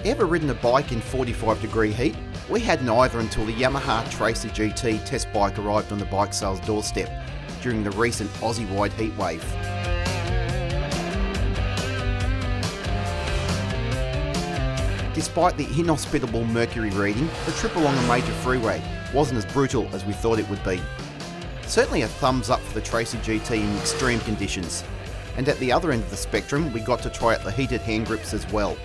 Ever ridden a bike in 45-degree heat? We hadn't either until the Yamaha Tracer GT test bike arrived on the Bikesales doorstep during the recent Aussie-wide heatwave. Despite the inhospitable mercury reading, the trip along a major freeway wasn't as brutal as we thought it would be. Certainly a thumbs up for the Tracer GT in extreme conditions, and at the other end of the spectrum we got to try out the heated hand grips as well.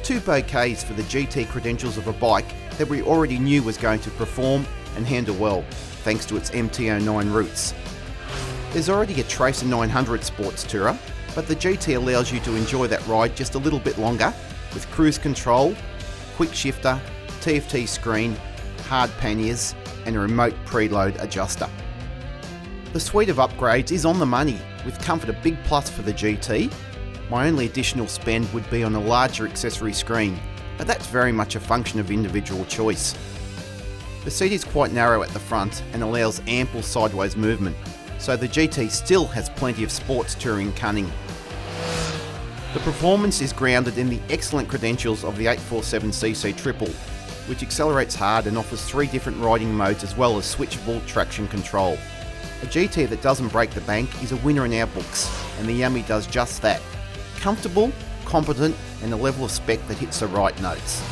Two bouquets for the GT credentials of a bike that we already knew was going to perform and handle well, thanks to its MT09 roots. There's already a Tracer 900 sports tourer, but the GT allows you to enjoy that ride just a little bit longer with cruise control, quick shifter, TFT screen, hard panniers and a remote preload adjuster. The suite of upgrades is on the money, with comfort a big plus for the GT. My only additional spend would be on a larger accessory screen, but that's very much a function of individual choice. The seat is quite narrow at the front and allows ample sideways movement, so the GT still has plenty of sports touring cunning. The performance is grounded in the excellent credentials of the 847cc triple, which accelerates hard and offers 3 different riding modes as well as switchable traction control. A GT that doesn't break the bank is a winner in our books, and the Yummy does just that. Comfortable, competent and a level of spec that hits the right notes.